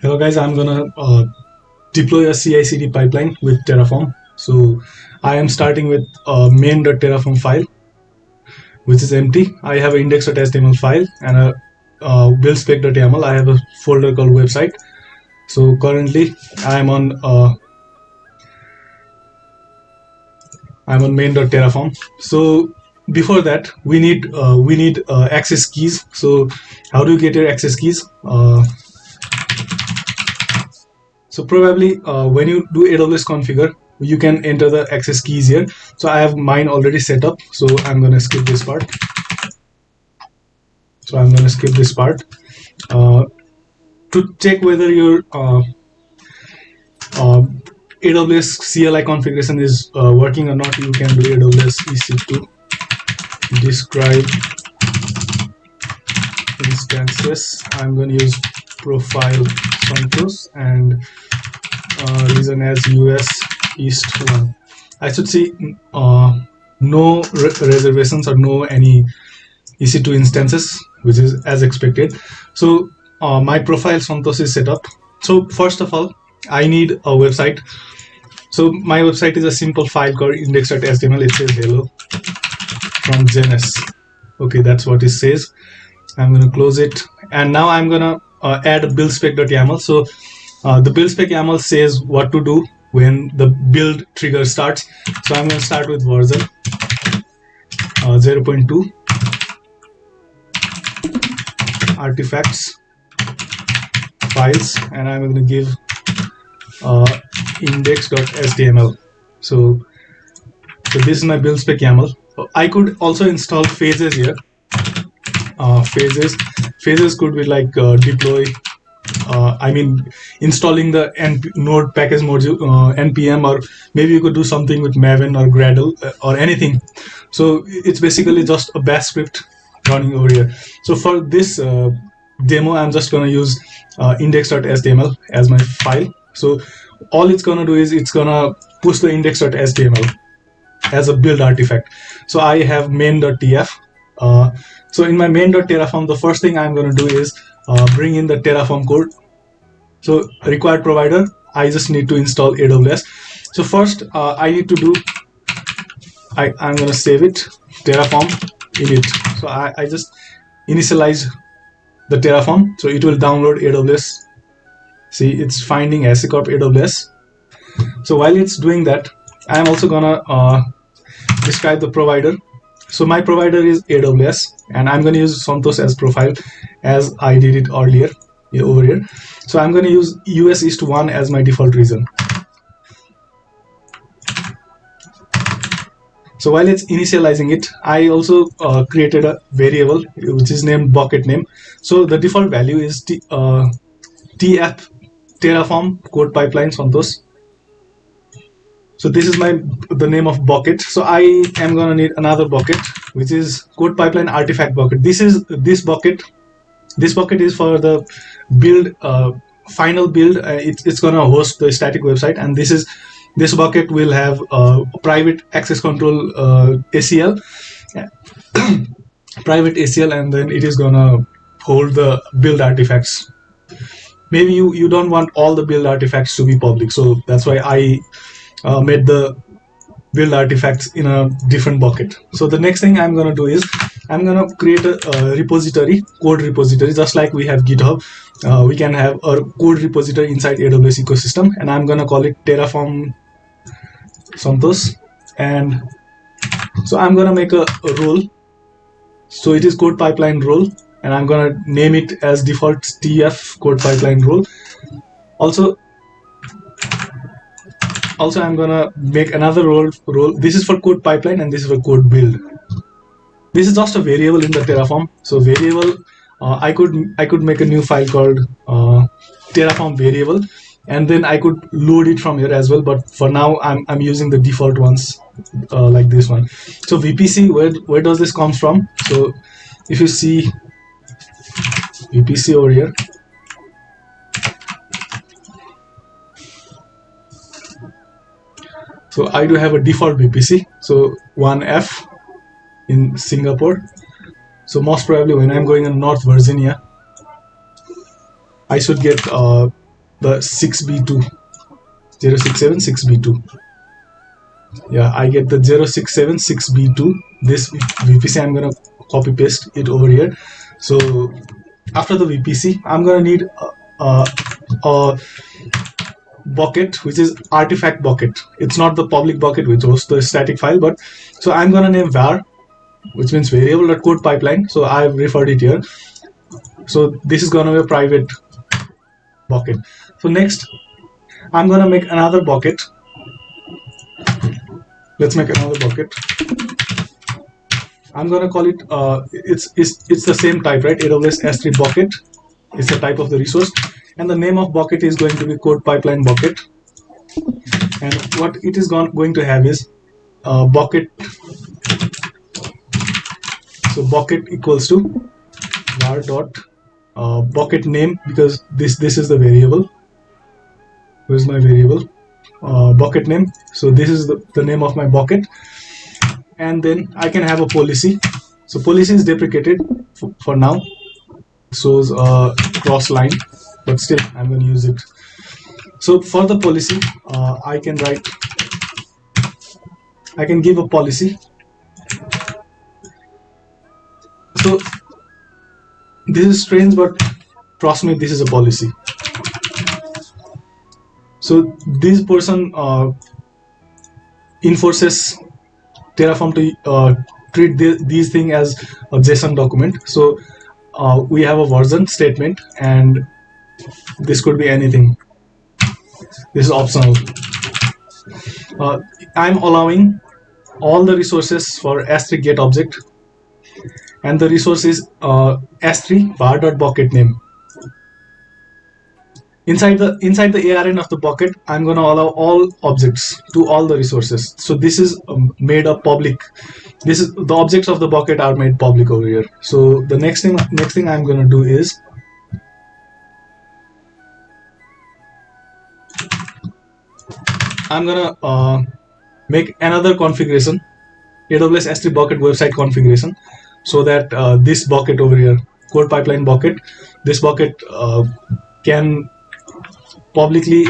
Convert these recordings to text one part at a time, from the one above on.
Hello guys, I'm gonna deploy a CI/CD pipeline with Terraform. So I am starting with main.terraform file, which is empty. I have an index.html file and a buildspec.yaml. I have a folder called website. So currently I'm on main.terraform. So before that, we need access keys. So how do you get your access keys? So probably when you do AWS configure, you can enter the access keys here. So I have mine already set up. So I'm going to skip this part. Uh, to check whether your AWS CLI configuration is working or not, you can do AWS EC2 describe instances. I'm going to use profile Santos and reason as US East 1. I should see no reservations or no any EC2 instances, which is as expected. So my profile Santos is set up. So first of all, I need a website. So my website is a simple file called index.html. It says hello from Genes. Okay, that's what it says. I'm going to close it. And now I'm going to add buildspec.yaml. So the buildspec YAML says what to do when the build trigger starts. So I'm going to start with version 0.2 artifacts files, and I'm going to give index.html. So this is my build spec YAML. I could also install phases here. Phases could be like deploy. Installing the node package module npm, or maybe you could do something with Maven or Gradle or anything. So it's basically just a bash script running over here. So for this demo, I'm just going to use index.html as my file. So all it's going to do is it's going to push the index.html as a build artifact. So I have main.tf. So in my main.terraform, the first thing I'm going to do is bring in the Terraform code. So required provider, I just need to install AWS. So first I need to do, I'm going to save it, Terraform init. So I just initialize the Terraform. So it will download AWS. See, it's finding ASICorp AWS. So while it's doing that, I'm also going to describe the provider. So my provider is AWS, and I'm going to use Santos as profile as I did it earlier over here. So I'm going to use US East 1 as my default region. So while it's initializing it, I also created a variable which is named bucket name. So the default value is TF Terraform CodePipeline Santos. So this is the name of bucket. So I am going to need another bucket, which is CodePipeline artifact bucket. This bucket is for the build, final build. It's going to host the static website, and this bucket will have private access control ACL, private ACL, and then it is going to hold the build artifacts. Maybe you don't want all the build artifacts to be public, so that's why I made the build artifacts in a different bucket. So the next thing I'm going to do is I'm going to create a repository, code repository, just like we have GitHub. We can have a code repository inside AWS ecosystem, and I'm going to call it Terraform Santos. And so I'm going to make a role. So it is code pipeline role, and I'm going to name it as default TF code pipeline role. Also I'm gonna make another role. This is for code pipeline, and this is for code build. This is just a variable in the Terraform. So variable, I could make a new file called Terraform variable, and then I could load it from here as well. But for now, I'm using the default ones like this one. So VPC, where does this come from? So if you see VPC over here. So I do have a default VPC, so 1F in Singapore. So most probably when I'm going in North Virginia, I should get the 6b2, 0676b2. Yeah, I get the 0676b2. This VPC, I'm gonna copy paste it over here. So after the VPC, I'm gonna need a bucket, which is artifact bucket. It's not the public bucket which hosts the static file, but so I'm gonna name var, which means variable.CodePipeline. So I've referred it here. So this is gonna be a private bucket. So next, I'm gonna make another bucket. Let's make another bucket. I'm gonna call it. It's the same type, right? AWS S3 bucket. It's the type of the resource, and the name of bucket is going to be CodePipeline bucket. And what it is going to have is bucket. So bucket equals to var dot bucket name, because this is the variable. Where's my variable? Bucket name. So this is the name of my bucket, and then I can have a policy. So policy is deprecated for now. Shows a cross line, but still I'm going to use it. So for the policy, I can give a policy. So this is strange, but trust me, this is a policy. So this person enforces Terraform to treat these things as a JSON document. So we have a version statement, and this could be anything. This is optional. I'm allowing all the resources for S3 get object, and the resource is S3 var.bucket name. Inside the ARN of the bucket, I'm going to allow all objects to all the resources. So this is made up public. This is the objects of the bucket are made public over here. So the next thing I'm going to do is I'm going to make another configuration, AWS S3 bucket website configuration, so that this bucket over here, CodePipeline bucket, this bucket can publicly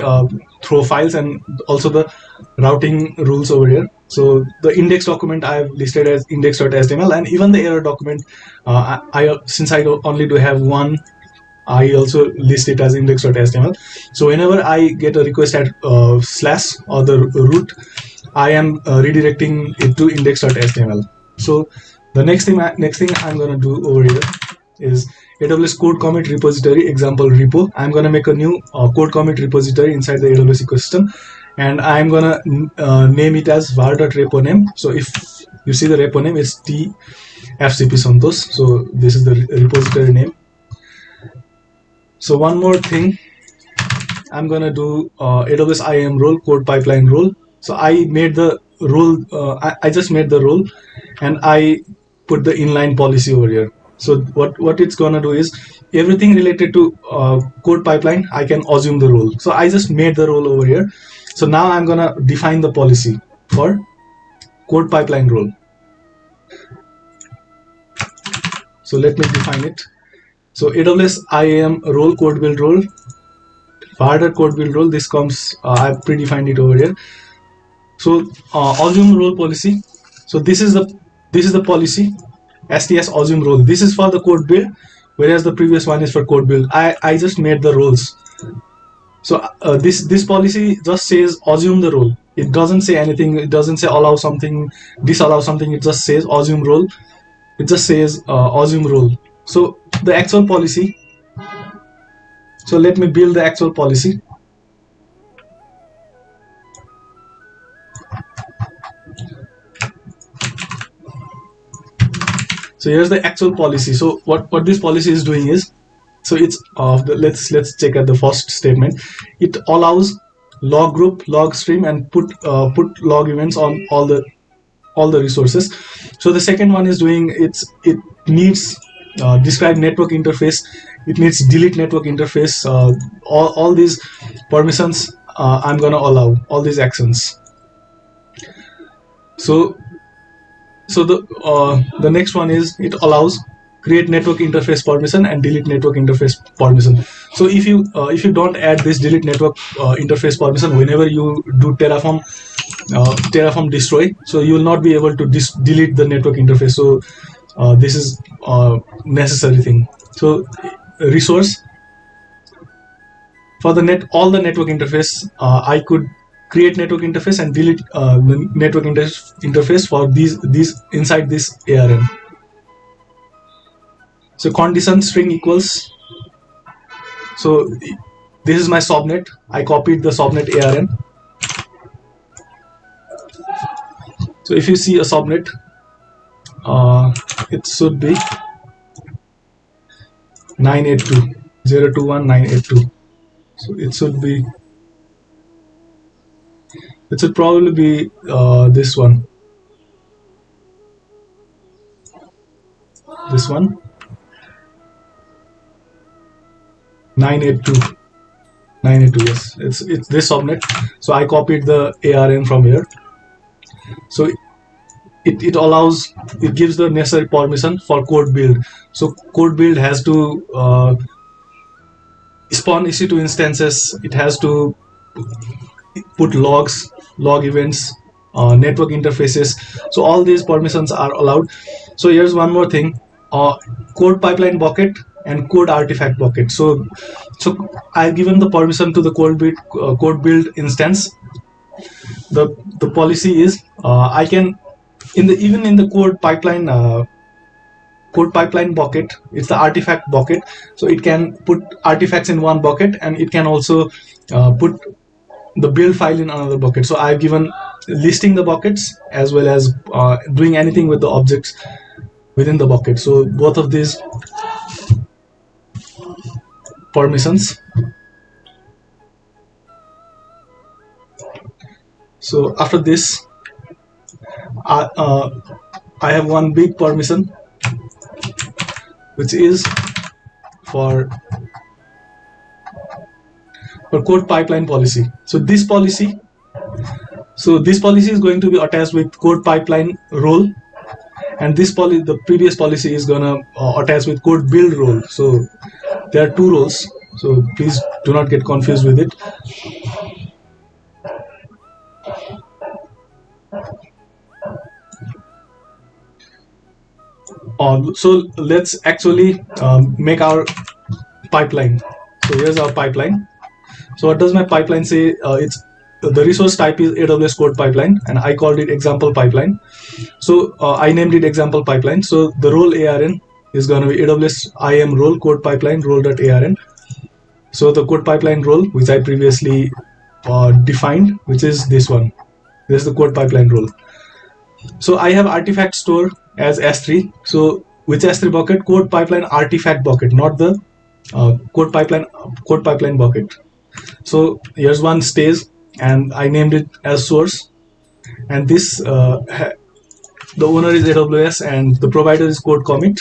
throw files, and also the routing rules over here. So the index document I've listed as index.html, and even the error document, since I only do have one, I also list it as index.html. So whenever I get a request at slash or the root, I am redirecting it to index.html. So the next thing I'm going to do over here is AWS CodeCommit repository example repo. I'm going to make a new CodeCommit repository inside the AWS ecosystem, and I'm going to name it as var.repo name. So if you see the repo name is tfcp santosh. So this is the repository name. So one more thing, I'm going to do AWS IAM role, CodePipeline role. So I made the role, I just made the role, and I put the inline policy over here. So what it's gonna do is everything related to CodePipeline, I can assume the role. So I just made the role over here. So now I'm gonna define the policy for CodePipeline role. So let me define it. So AWS IAM role, CodeBuild role, var.CodeBuild role. This comes, I've predefined it over here. So assume role policy. So this is the policy. STS assume role. This is for the code build, whereas the previous one is for code build. I just made the roles. So this policy just says assume the role. It doesn't say anything. It doesn't say allow something, disallow something. It just says assume role. It just says assume role. So the actual policy. So let me build the actual policy. So here's the actual policy. So what this policy is doing is, so it's let's check at the first statement. It allows log group, log stream, and put log events on all the resources. So the second one is doing it needs describe network interface. It needs delete network interface. All these permissions I'm gonna allow all these actions. So the next one is it allows create network interface permission and delete network interface permission. So if you don't add this delete network interface permission whenever you do Terraform destroy, so you will not be able to delete the network interface. So this is necessary thing. So resource for all the network interface, I could create network interface and delete the network interface for these inside this ARN. So condition string equals. So this is my subnet. I copied the subnet ARN. So if you see a subnet, it should be 982.021.982. So it should probably be this one. This one. 982, yes, it's this subnet. So I copied the ARN from here. So it gives the necessary permission for code build. So code build has to spawn EC2 instances. It has to put log events, network interfaces. So all these permissions are allowed. So here's one more thing: code pipeline bucket and code artifact bucket. So I've given the permission to the code build instance. The policy is I can even in the code pipeline bucket, it's the artifact bucket. So it can put artifacts in one bucket, and it can also put the build file in another bucket. So I've given listing the buckets as well as doing anything with the objects within the bucket. So both of these permissions. So after this, I have one big permission, which is for code pipeline policy. So this policy is going to be attached with code pipeline role, and the previous policy is gonna attach with code build role. So there are two roles. So please do not get confused with it. So let's actually make our pipeline. So here's our pipeline. So what does my pipeline say? It's the resource type is AWS CodePipeline, and I called it example pipeline. So I named it example pipeline. So the role ARN is going to be AWS IAM role CodePipeline role.arn. So the CodePipeline role, which I previously defined, which is this one. This is the CodePipeline role. So I have artifact store as S3. So which S3 bucket? CodePipeline artifact bucket, not the CodePipeline bucket. So here's one stage, and I named it as source. And this the owner is AWS and the provider is CodeCommit.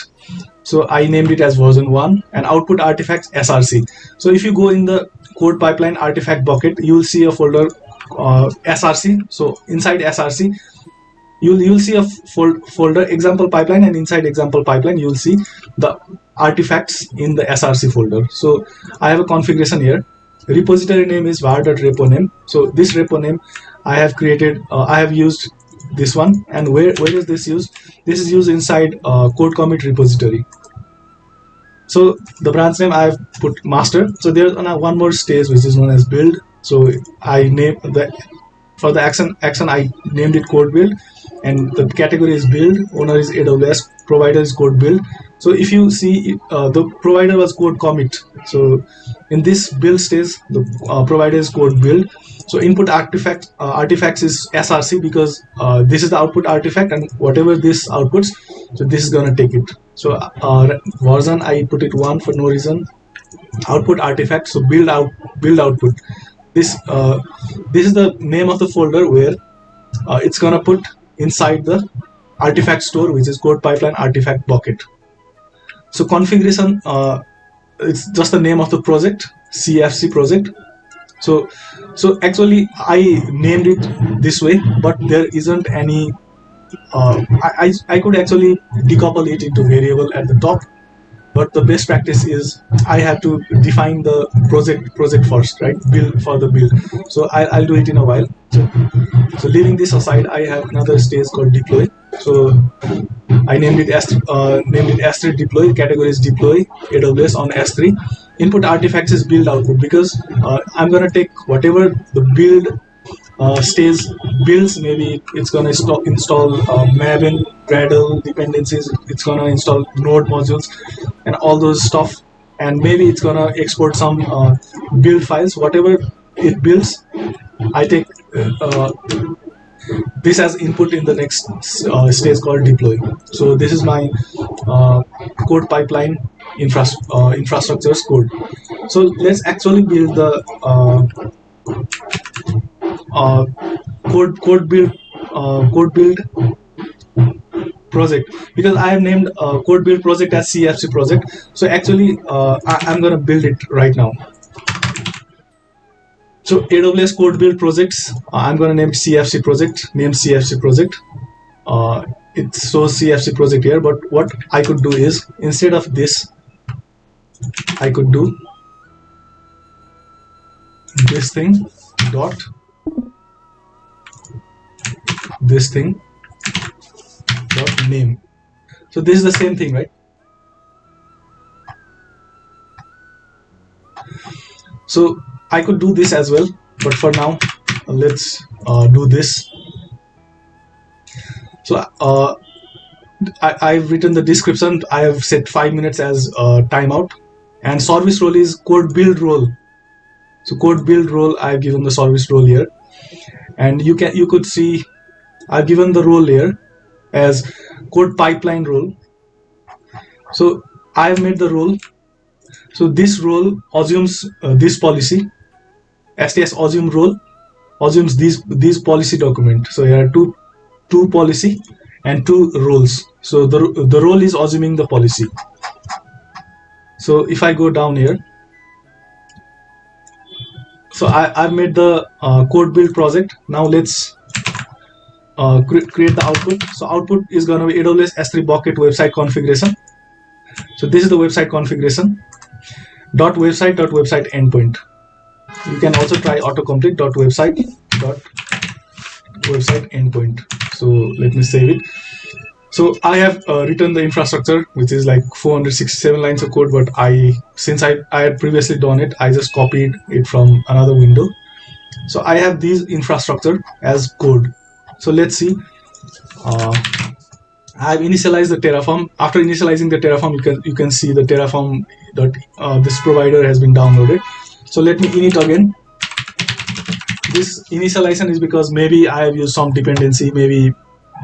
So I named it as version 1, and output artifacts SRC. So if you go in the CodePipeline artifact bucket, you will see a folder SRC. So inside SRC, you'll see a folder example pipeline, and inside example pipeline you'll see the artifacts in the SRC folder. So I have a configuration here. Repository name is var.repo name. So this repo name I have created, I have used this one. And where is this used? This is used inside CodeCommit repository. So the branch name I have put master. So there's one more stage which is known as build. So I named that for the action I named it code build, and the category is build. Owner is AWS, provider is code build. So if you see the provider was CodeCommit. So in this build stage, the provider is code build. So input artifacts is SRC, because this is the output artifact, and whatever this outputs, so this is gonna take it. So version I put it 1 for no reason. Output artifact. So build output. This is the name of the folder where it's gonna put inside the artifact store, which is CodePipeline artifact bucket. So configuration, it's just the name of the project, CFC project. So actually I named it this way, but there isn't any I could actually decouple it into variable at the top, but the best practice is I have to define the project first, right? Build for the build. So I'll do it in a while. So leaving this aside, I have another stage called deploy. So I named it S3 deploy. Category is deploy AWS on S3. Input artifacts is build output, because I'm gonna take whatever the build stage builds. Maybe it's gonna install Maven, Gradle dependencies. It's gonna install Node modules and all those stuff. And maybe it's gonna export some build files. Whatever it builds, I take this as input in the next stage called deploy. So this is my code pipeline infrastructure's code. So let's actually build the uh, code build project, because I have named code build project as CFC project. So actually I'm going to build it right now. So AWS code build projects, I'm going to name CFC project, name CFC project. It shows CFC project here, but what I could do is, instead of this, I could do this thing dot this thing dot name. So this is the same thing, right? So I could do this as well, but for now let's do this. So I've written the description. I have set 5 minutes as timeout, and service role is code build role. So code build role, I've given the service role here, and you could see I've given the role here as code pipeline role. So I've made the role. So this role assumes this policy. STS assume role assumes these policy document. So here are two policy and two roles. So the role is assuming the policy. So if I go down here, so I've made the code build project. Now let's create the output. So output is going to be AWS S3 bucket website configuration. So this is the website configuration. .website endpoint. You can also try autocomplete .website endpoint. So let me save it. So I have written the infrastructure, which is like 467 lines of code, but since I had previously done it, I just copied it from another window. So I have these infrastructure as code. So let's see. I've initialized the Terraform. After initializing the Terraform, you can see the Terraform this provider has been downloaded. So let me init again. This initialization is because maybe I have used some dependency, maybe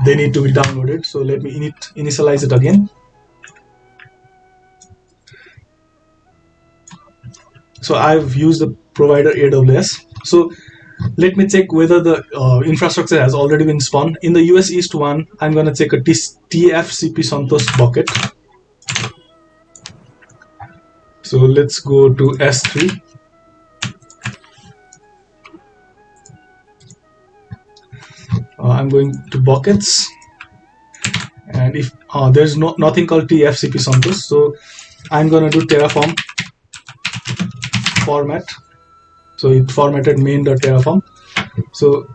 they need to be downloaded. So let me initialize it again. So I've used the provider AWS. So let me check whether the infrastructure has already been spawned. In the US East one, I'm going to check a TFCP Santosh bucket. So let's go to S3. I'm going to buckets, and if there's nothing called TFCP Santosh, so I'm going to do Terraform format. So it formatted main.terraform. So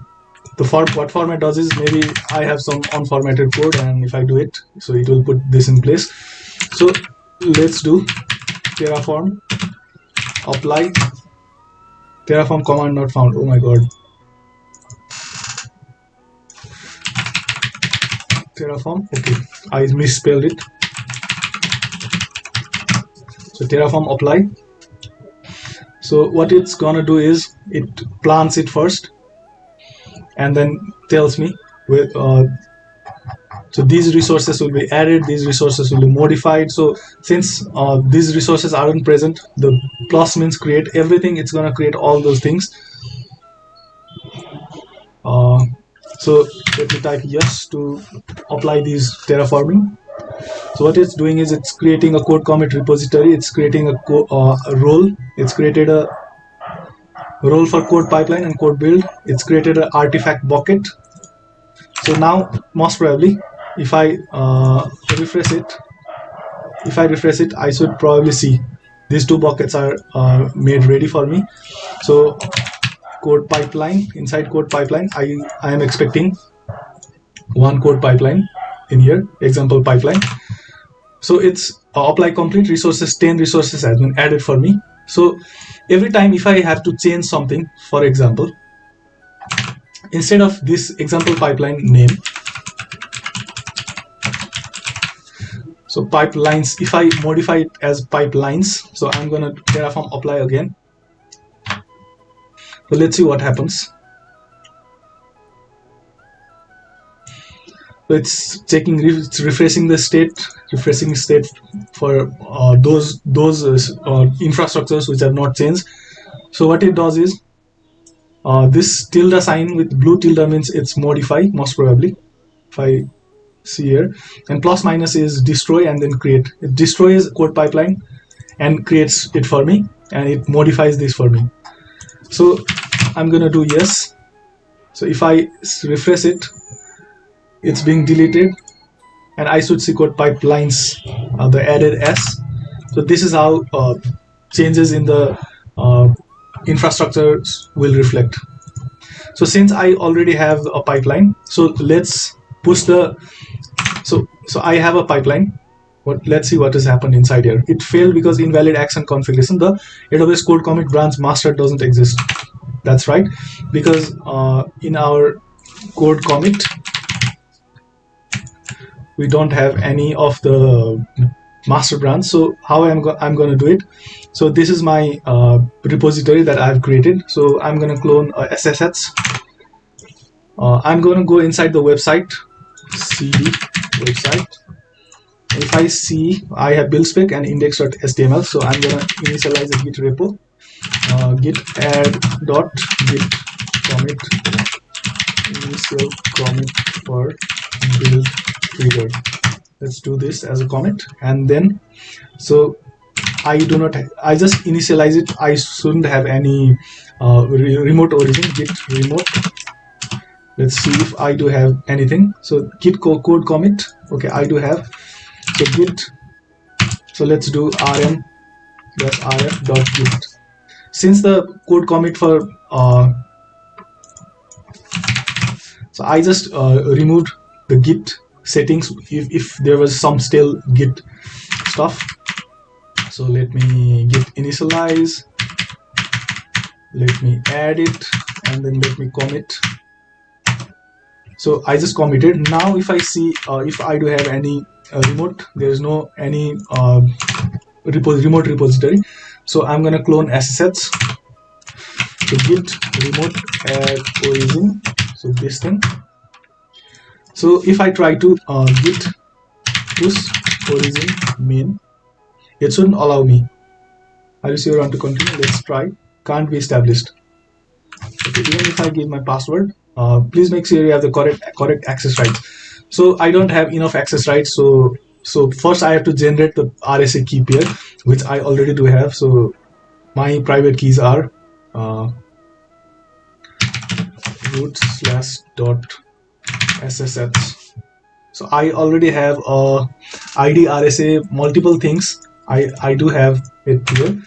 what format does is, maybe I have some unformatted code, and if I do it, so it will put this in place. So let's do Terraform apply Terraform command not found. Oh my god. Terraform, okay, I misspelled it. So Terraform apply. So what it's gonna do is, it plants it first and then tells me with so these resources will be added, these resources will be modified. So since these resources aren't present, the plus means create everything. It's gonna create all those things. So let me type yes to apply these terraforming. So what it's doing is, it's creating a code commit repository. It's creating a role. It's created a role for code pipeline and code build. It's created an artifact bucket. So now most probably if I refresh it, I should probably see these two buckets are made ready for me. So code pipeline, inside code pipeline, I am expecting one code pipeline in here, example pipeline. So it's apply complete resources, 10 resources has been added for me. So every time if I have to change something, for example, instead of this example pipeline name, so pipelines, if I modify it as pipelines, so I'm gonna Terraform apply again. So let's see what happens. So it's checking, it's refreshing the state, for those infrastructures which have not changed. So what it does is this tilde sign with blue tilde means it's modify, most probably, if I see here, and plus minus is destroy and then create. It destroys code pipeline and creates it for me, and it modifies this for me. So I'm gonna do yes. So if I refresh it, it's being deleted, and I should see code pipelines, the added S. So this is how changes in the infrastructure will reflect. So since I already have a pipeline, so let's push the, so I have a pipeline. Let's see what has happened inside here. It failed because invalid action configuration. The AWS code commit branch master doesn't exist. That's right, because in our code commit we don't have any of the master branch. So how I'm going to do it? So this is my repository that I've created. So I'm going to clone SSH. I'm going to go inside the website, cd website. If I see I have build spec and index.html, so I'm going to initialize a git repo, git add dot git commit initial commit for build trigger. Let's do this as a commit, and then so I do not I just initialize it. I shouldn't have any remote origin. Git remote. Let's see if I do have anything. So git code commit. Okay, I do have. So git. So let's do rm-rf.git. Since the code commit for so I just removed the git settings if there was some still git stuff. So let me git initialize, let me add it, and then let me commit. So I just committed. Now if I see if I do have any remote, there is no any remote repository. So I'm gonna clone SSH. So git remote add origin. So this thing. So if I try to git push origin main, it shouldn't allow me. Are you sure you want to continue? Let's try. Can't be established. Okay, even if I give my password, please make sure you have the correct access rights. So I don't have enough access rights. So first I have to generate the RSA key pair, which I already do have. So my private keys are root /.ssh. So I already have ID RSA multiple things. I do have it here.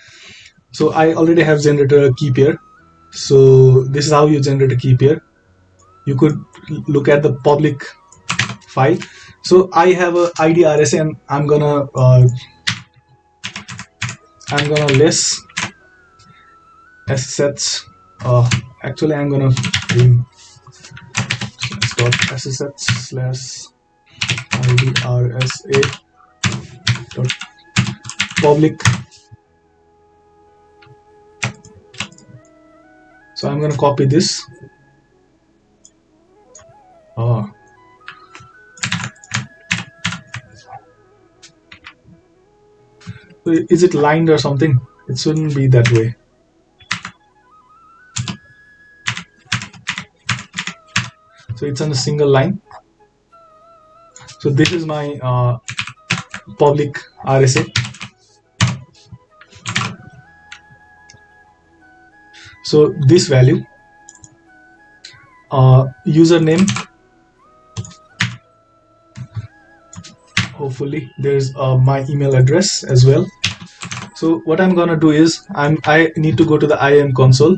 So I already have generated a key pair. So this is how you generate a key pair. You could look at the public file. So I have a ID RSA, and I'm gonna less SSH. Actually, I'm gonna bring .ssh /ID RSA public. So I'm going to copy this. So is it lined or something? It shouldn't be that way. So it's on a single line. So this is my public RSA. So this value, username hopefully there's my email address as well. So what I'm gonna do is I need to go to the IAM console,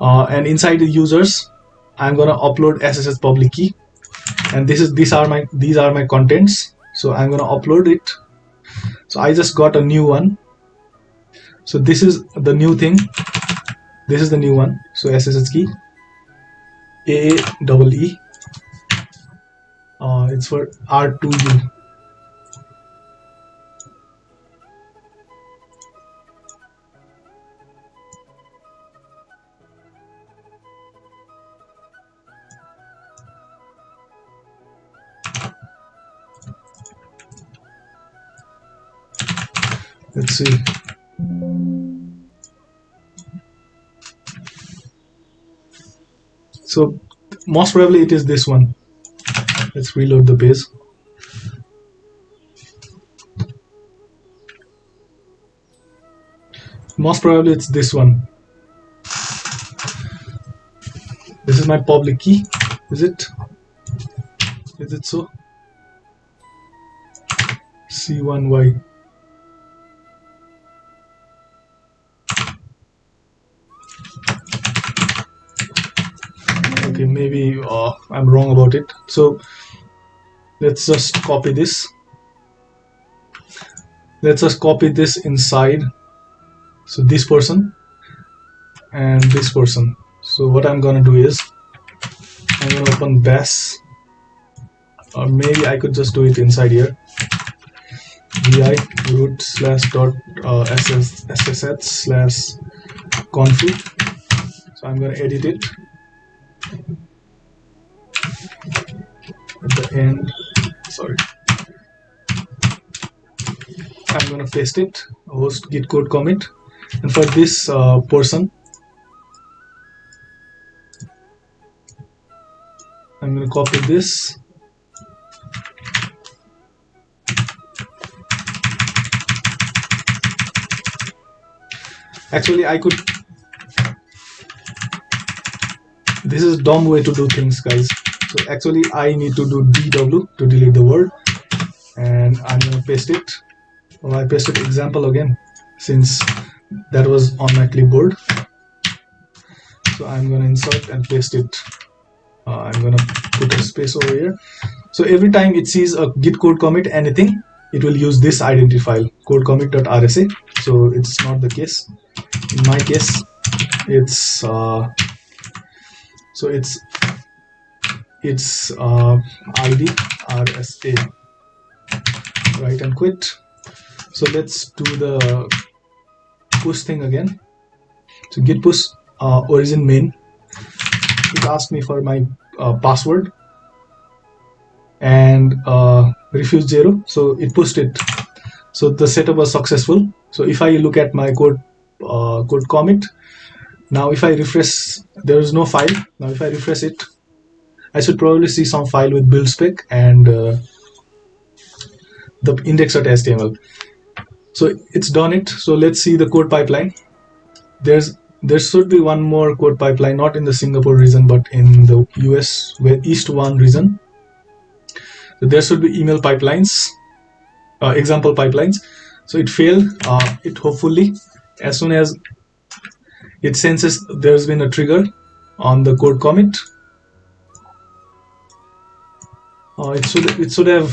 and inside the users I'm gonna upload SSH public key, and these are my contents. So I'm gonna upload it. So I just got a new one. So this is the new thing. This is the new one. So SSH key AAEE. It's for R2U. Let's see. So most probably it is this one. Let's reload the page. Most probably it's this one. This is my public key. Is it? Is it so? C1Y. Okay, maybe I'm wrong about it. So let's just copy this. Let's just copy this inside. So this person and this person. So what I'm gonna do is I'm gonna open bash, or maybe I could just do it inside here. vi root /ssh/config. So I'm gonna edit it at the end. Sorry, I'm gonna paste it. Host git code commit, and for this person, I'm gonna copy this. Actually, I could. This is a dumb way to do things, guys. So actually, I need to do DW to delete the word, and I'm gonna paste it. Well, I pasted example again since that was on my clipboard. So I'm gonna insert and paste it. I'm gonna put a space over here. So every time it sees a git code commit anything, it will use this identity file codecommit.rsa. So it's not the case. In my case, it's so it's ID RSA. Right, and quit. So let's do the push thing again. So git push origin main. It asked me for my password and refuse 0. So it pushed it. So the setup was successful. So if I look at my code commit, now if I refresh, there is no file. Now if I refresh it, I should probably see some file with build spec and the index.html. So it's done it. So let's see the code pipeline. There should be one more code pipeline, not in the Singapore region, but in the US East 1 region. So there should be email pipelines, example pipelines. So it failed. It hopefully, as soon as it senses there's been a trigger on the code commit, it should have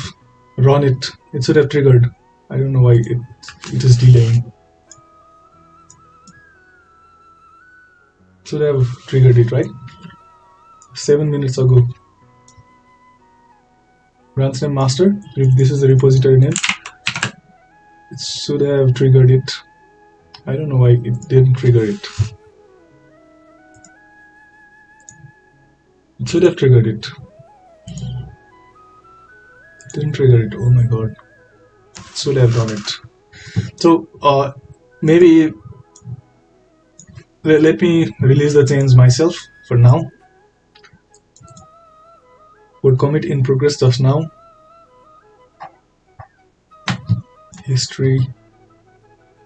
run it. It should have triggered. I don't know why it is delaying. Should have triggered it, right? 7 minutes ago. Branch name master. If this is the repository name, it should have triggered it. I don't know why it didn't trigger it. It should have triggered it. It didn't trigger it. Oh my god. It should have done it. So maybe let me release the change myself for now. Code commit in progress just now. History.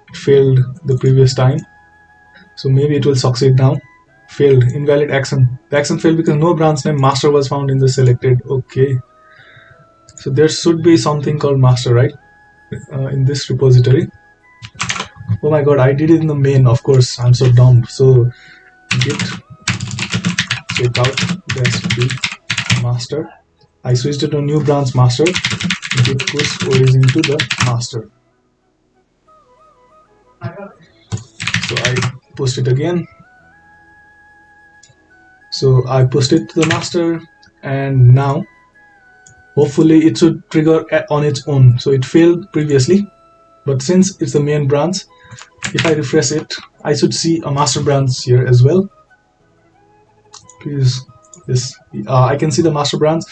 It failed the previous time. So maybe it will succeed now. Failed. Invalid action. The action failed because no branch name master was found in the selected. Okay. So there should be something called master, right? In this repository. Oh my god, I did it in the main, of course, I'm so dumb. So git checkout -b master. I switched it to new branch master. Git push origin to the master. So I post it again. So I pushed it to the master, and now hopefully it should trigger on its own. So it failed previously, but since it's the main branch, if I refresh it, I should see a master branch here as well. Please, yes, I can see the master branch,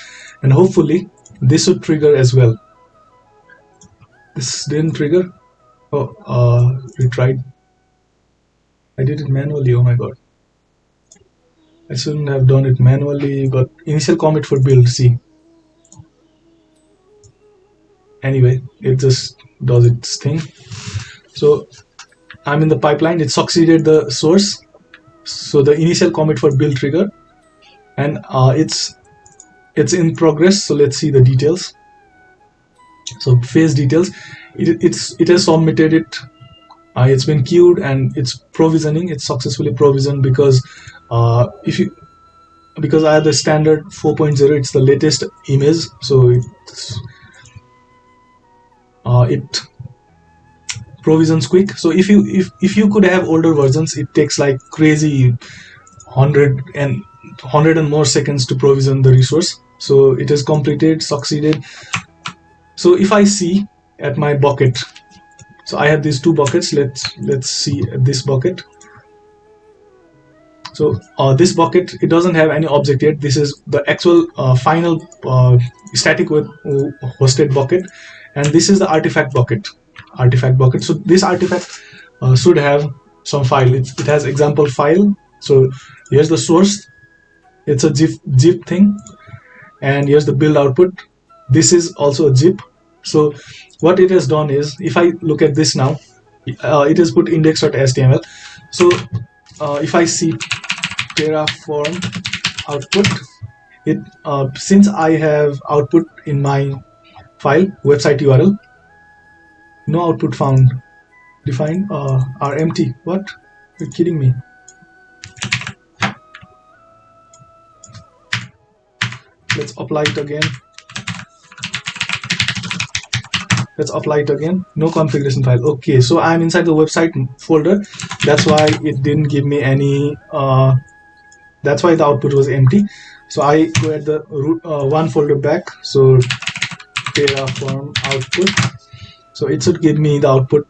and hopefully this should trigger as well. This didn't trigger. Oh, retried. I did it manually. Oh my god, I shouldn't have done it manually. But initial commit for build. See. Anyway, it just does its thing. So I'm in the pipeline. It succeeded the source. So the initial commit for build trigger, and it's in progress. So let's see the details. So phase details. It has submitted it. It's been queued and it's provisioning. It's successfully provisioned because because I have the standard 4.0. It's the latest image. So it provisions quick. So if you could have older versions, it takes like crazy 100 and more seconds to provision the resource. So it has completed, succeeded. So if I see at my bucket, so I have these two buckets. Let's see this bucket. So this bucket, it doesn't have any object yet. This is the actual final static web hosted bucket, and this is the artifact bucket. So this artifact should have some file. It has example file. So here's the source. It's a zip thing, and here's the build output. This is also a zip. So what it has done is, if I look at this now, it has put index.html. So if I see Terraform output, it since I have output in my file website URL, no output found, define are empty. What? You're kidding me. Let's apply it again. No configuration file. Okay, so I'm inside the website folder. That's why it didn't give me any that's why the output was empty. So I go at the root one folder back. So Terraform output. So it should give me the output.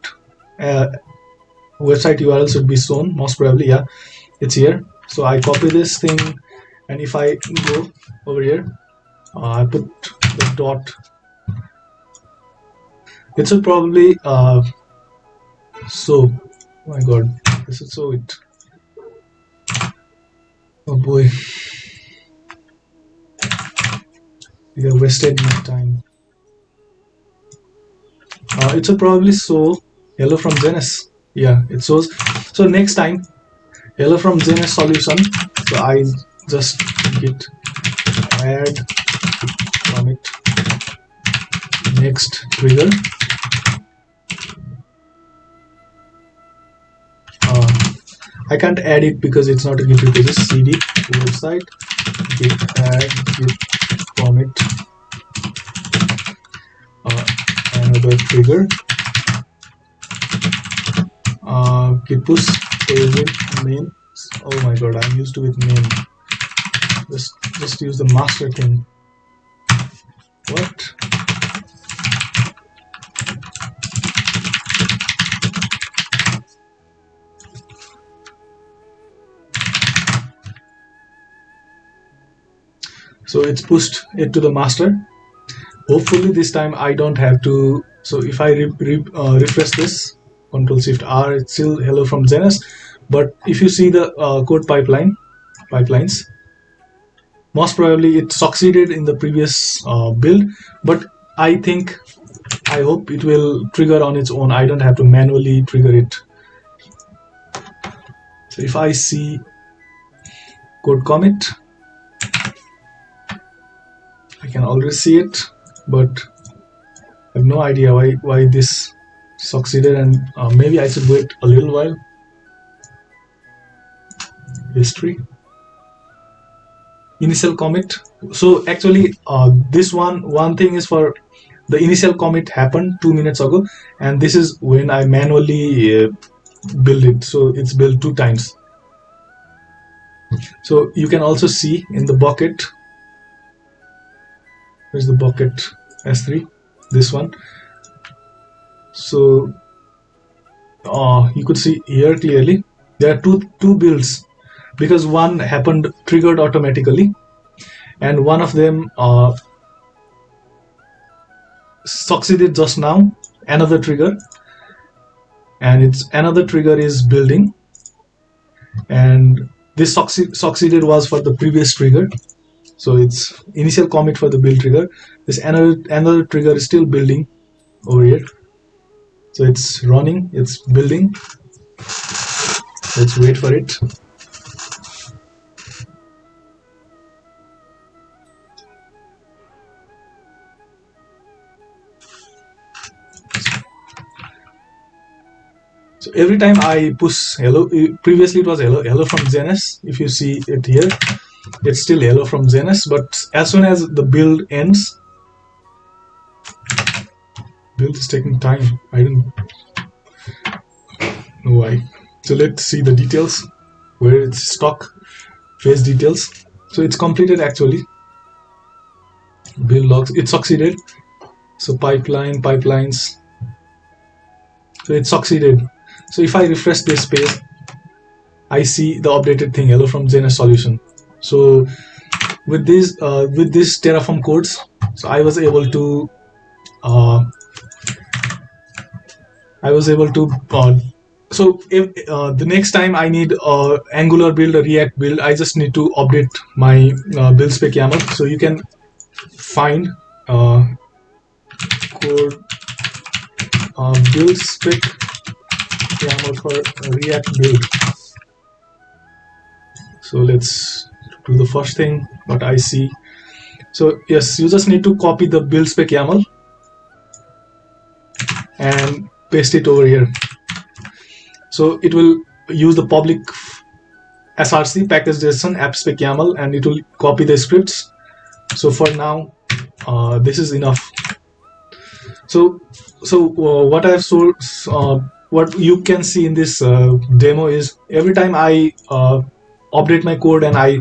Website URL should be shown, most probably. Yeah, it's here. So I copy this thing, and if I go over here, I put the dot. It should probably so. Oh my god, this is so it. Oh boy, we have wasted my time. It should probably show hello from Genesis. Yeah, it shows. So next time, hello from Genesis solution. So I just git add commit next trigger. I can't add it because it's not a git repo. Just cd website git add git commit another trigger git push origin main. Oh my god, I'm used to with main. Just use the master thing. What? So it's pushed it to the master. Hopefully this time I don't have to. So if I refresh this, Ctrl+Shift+R, it's still hello from Genesis. But if you see the code pipelines, most probably it succeeded in the previous build. But I hope it will trigger on its own. I don't have to manually trigger it. So if I see code commit, I can already see it. but I have no idea why this succeeded, and maybe I should wait a little while. History, initial commit. So actually this one thing is for the initial commit happened 2 minutes ago, and this is when I manually build it, so it's built 2 times. So you can also see in the bucket, where's the bucket, S3, this one. So you could see here clearly there are two builds, because one happened triggered automatically, and one of them succeeded just now, another trigger, and it's another trigger is building, and this succeeded was for the previous trigger, so it's initial commit for the build trigger. This another trigger is still building over here, so it's running, it's building. Let's wait for it. So every time I push hello, previously it was hello from ZNS. If you see it here, it's still hello from ZNS, but as soon as the build ends, build is taking time. I don't know why. So let's see the details, where it's stock phase details. So it's completed actually. Build logs, it succeeded. So pipelines. So it succeeded. So if I refresh this page, I see the updated thing, hello from ZNS solution. So with this Terraform codes, so I was able to so if the next time I need Angular build or React build, I just need to update my build spec YAML. So you can find code build spec YAML for React build. So let's do the first thing what I see. So yes, you just need to copy the build spec YAML and paste it over here. So it will use the public src package.json app spec YAML, and it will copy the scripts. So for now, this is enough. So what I've sold, what you can see in this demo is every time I update my code and I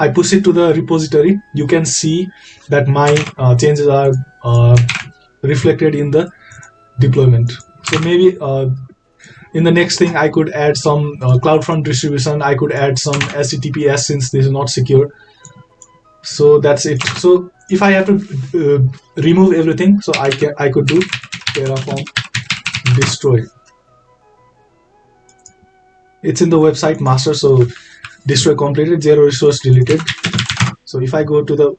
push it to the repository, you can see that my changes are reflected in the deployment. So maybe in the next thing I could add some CloudFront distribution, I could add some HTTPS since this is not secure. So that's it. So if I have to remove everything, so I could do Terraform destroy. It's in the website master, so destroy completed, 0 resource deleted. So if I go to the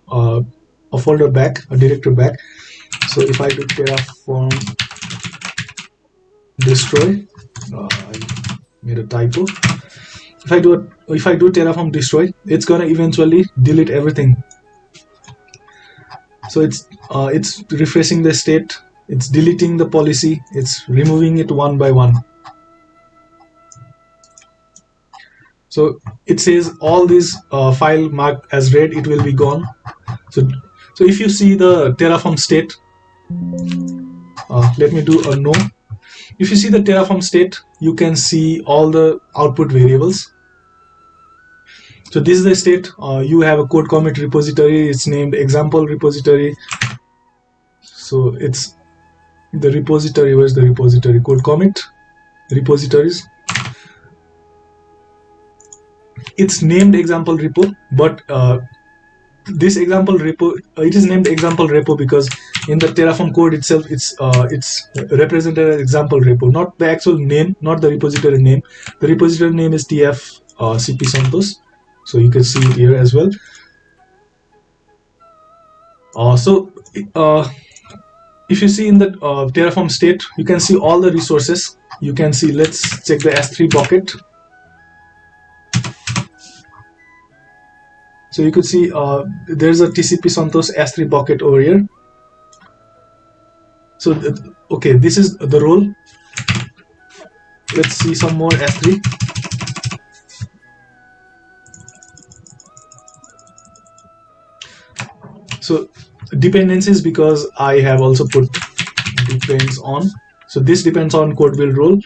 a folder back, a directory back, so if I do Terraform destroy, I made a typo. If I do Terraform destroy, it's gonna eventually delete everything. So it's refreshing the state, it's deleting the policy, it's removing it one by one. So it says all these file marked as red, it will be gone. So if you see the Terraform state, let me do a no. If you see the Terraform state, you can see all the output variables. So this is the state. You have a code commit repository. It's named example repository. So it's the repository. Where's the repository? Code commit repositories. It's named example repo, but this example repo, it is named example repo because in the Terraform code itself, it's represented as example repo, not the actual name, not the repository name. The repository name is tf cp santos. So you can see it here as well. If you see in the Terraform state, you can see all the resources. You can see, let's check the S3 bucket. So you could see there's a TCP Santos S3 bucket over here. So okay, this is the role. Let's see some more S3. So dependencies, because I have also put depends on. So this depends on code build role.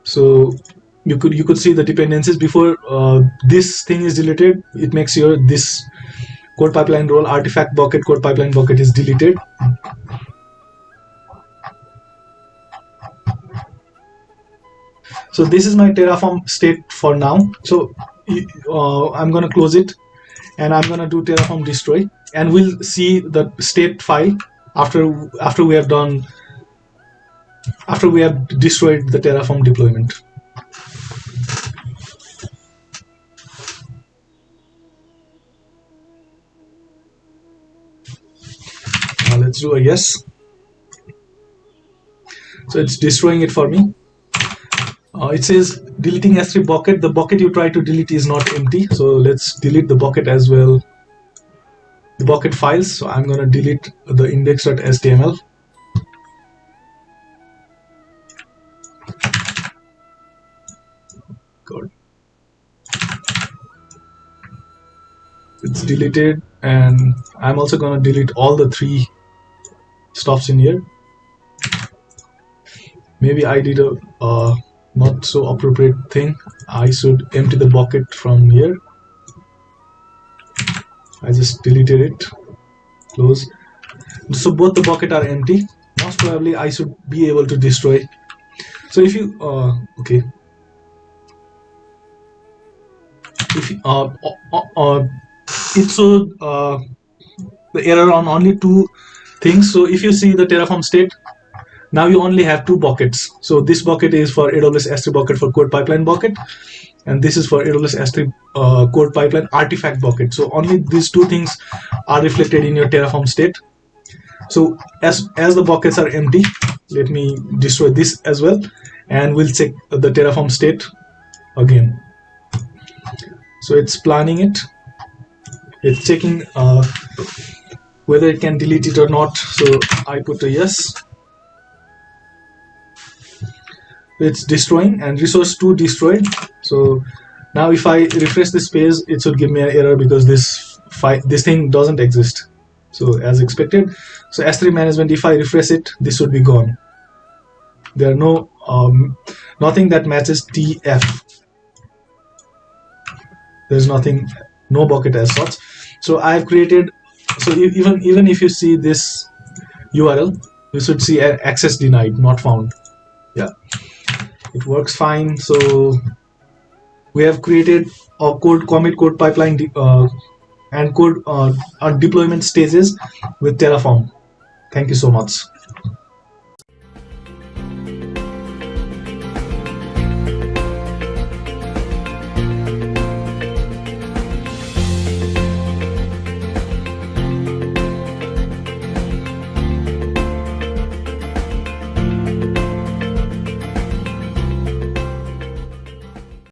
So you could see the dependencies before this thing is deleted. It makes sure this code pipeline role artifact bucket code pipeline bucket is deleted. So this is my Terraform state for now. So I'm going to close it, and I'm going to do Terraform destroy, and we'll see the state file after we have destroyed the Terraform deployment. Now let's do a yes. So it's destroying it for me. It says deleting S3 bucket. The bucket you try to delete is not empty, so let's delete the bucket as well, the bucket files. So I'm going to delete the index.html. Good. It's deleted, and I'm also going to delete all the 3 stuffs in here. Maybe I did a not so appropriate thing. I should empty the bucket from here. I just deleted it. Close. So both the bucket are empty. Most probably I should be able to destroy. So if you okay, if you, it showed the error on only 2 things. So if you see the Terraform state, now you only have 2 buckets. So this bucket is for AWS S3 bucket for code pipeline bucket, and this is for AWS S3 code pipeline artifact bucket. So only these 2 things are reflected in your Terraform state. So as the buckets are empty, let me destroy this as well, and we'll check the Terraform state again. So it's planning it. It's checking whether it can delete it or not. So I put a yes. It's destroying, and resource 2 destroyed. So now if I refresh this page, it should give me an error because this thing doesn't exist. So as expected. So S3 management, if I refresh it, this should be gone. There are no nothing that matches TF. There's nothing, no bucket as such. So I have created. So even if you see this URL, you should see access denied, not found. Yeah. It works fine. So we have created a commit code pipeline and code deployment stages with Terraform. Thank you so much.